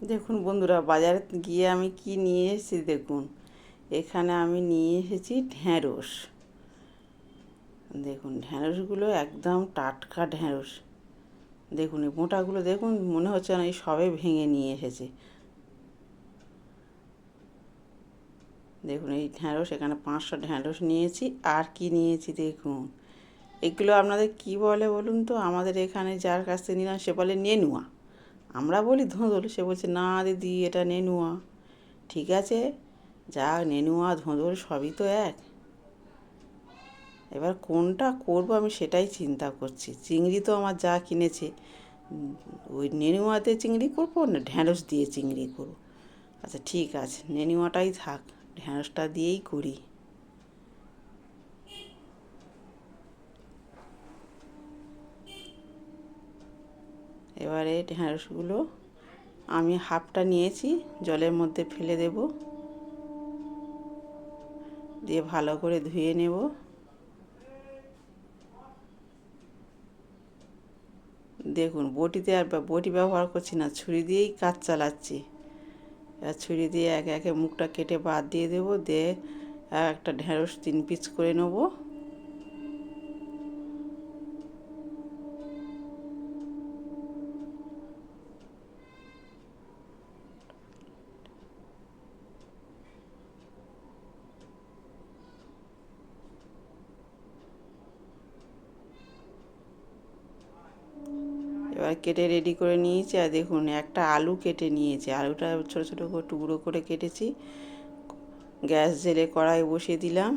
দেখুন বন্ধুরা, বাজারে গিয়ে আমি কি নিয়ে এসেছি দেখুন। এখানে আমি নিয়ে এসেছি ঢ্যাঁড়স। দেখুন ঢ্যাঁড়সগুলো একদম টাটকা ঢ্যাঁড়স। দেখুন এই মোটাগুলো দেখুন, মনে হচ্ছে না এই সবে ভেঙে নিয়ে এসেছে। দেখুন এই ঢ্যাঁড়স, এখানে 500 ঢ্যাঁড়স নিয়েছি। আর কি নিয়েছি দেখুন, এগুলো আপনাদের কি বলে বলুন তো? আমাদের এখানে যার কাছ থেকে নিলাম সে বলে নেনুয়া, আমরা বলি ধোঁদল, সে বলছে না দিদি এটা নেনুয়া। ঠিক আছে, যা নেনুয়া ধোঁদল সবই তো এক। এবার কোনটা করব আমি সেটাই চিন্তা করছি। চিংড়ি তো আমার যা কিনেছে, ওই নেনুয়াতে চিংড়ি করবো না ঢ্যাঁড়স দিয়ে চিংড়ি করব। আচ্ছা ঠিক আছে, নেনুয়াটাই থাক, ঢ্যাঁড়সটা দিয়েই করি। এবারে ঢ্যাঁড়সগুলো আমি হাফটা নিয়েছি, জলের মধ্যে ফেলে দেব, দিয়ে ভালো করে ধুয়ে নেব। দেখুন বটিতে আর বটি ব্যবহার করছি না, ছুরি দিয়েই কাজ চালাচ্ছি। আর ছুরি দিয়ে একে একে মুখটা কেটে বাদ দিয়ে দেবো, দিয়ে একটা ঢ্যাঁড়স 3 পিস করে নেব। এবার কেটে রেডি করে নিয়েছি। আর দেখুন একটা আলু কেটে নিয়েছি, আলুটা ছোটো ছোটো করে টুকরো করে কেটেছি। গ্যাস জেলে কড়াই বসিয়ে দিলাম,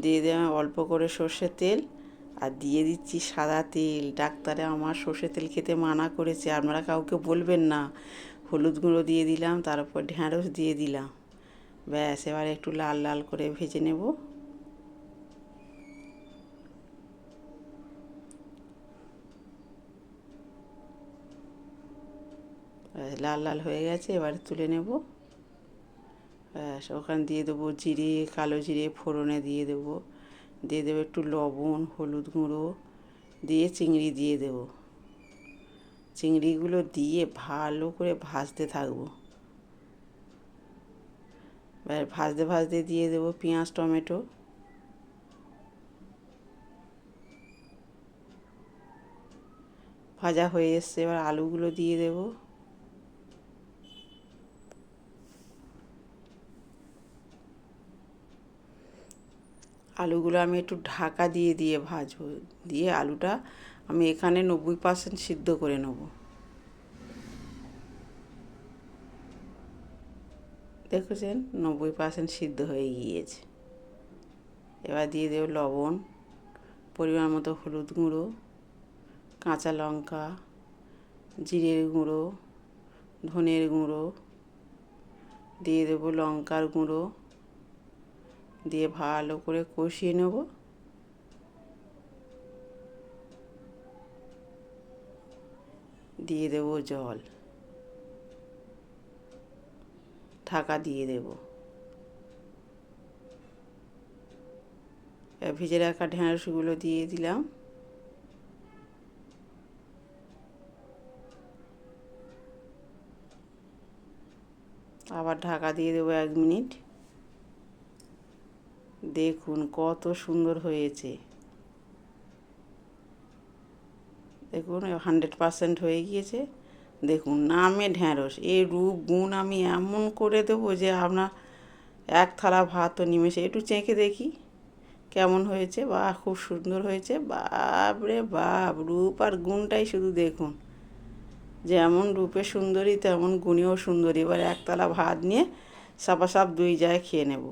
দিয়ে দিলাম অল্প করে সর্ষের তেল, আর দিয়ে দিচ্ছি সাদা তেল। ডাক্তারে আমার সর্ষের তেল খেতে মানা করেছে, আপনারা কাউকে বলবেন না। হলুদ গুঁড়ো দিয়ে দিলাম, তারপর ঢ্যাঁড়স দিয়ে দিলাম। ব্যাস, এবার একটু লাল লাল করে ভেজে নেব। লাল লাল হয়ে গেছে, এবার তুলে নেব। ব্যাস, ওখানে দিয়ে দেবো জিরে, কালো জিরে ফোড়নে দিয়ে দেবো। দিয়ে দেবো একটু লবণ, হলুদ গুঁড়ো, দিয়ে চিংড়ি দিয়ে দেবো। চিংড়িগুলো দিয়ে ভালো করে ভাজতে থাকবো। এবার ভাজতে ভাজতে দিয়ে দেবো পেঁয়াজ টমেটো। ভাজা হয়ে এসছে, এবার আলুগুলো দিয়ে দেবো। আলুগুলো আমি একটু ঢাকা দিয়ে দিয়ে ভাজবো, দিয়ে আলুটা আমি এখানে 90% সিদ্ধ করে নেব। দেখেছেন 90% সিদ্ধ হয়ে গিয়েছে। এবার দিয়ে দেবো লবণ, পরিমাণ মতো হলুদ গুঁড়ো, কাঁচা লঙ্কা, জিরের গুঁড়ো, ধনের গুঁড়ো, দিয়ে দেবো লঙ্কার গুঁড়ো, দিয়ে ভালো করে কষিয়ে নেব। দিয়ে দেবো জল, ঢাকা দিয়ে দেব। ভেজে রাখা ঢ্যাঁড়সগুলো দিয়ে দিলাম। আবার ঢাকা দিয়ে দেবো 1 মিনিট। দেখুন কত সুন্দর হয়েছে। দেখুন 100% হয়ে গিয়েছে। দেখুন নামে ঢ্যাঁড়স, এই রূপ গুণ আমি এমন করে দেবো যে আপনার এক থালা ভাতও নিমেষে। একটু চেখে দেখি কেমন হয়েছে। বা খুব সুন্দর হয়েছে, বাপ রে বাপ, রূপ আর গুণটাই শুধু দেখুন। যেমন রূপে সুন্দরী তেমন গুণেও সুন্দরী। এবার এক থালা ভাত নিয়ে সাপা সাপ 2 জায়গায় খেয়ে নেব।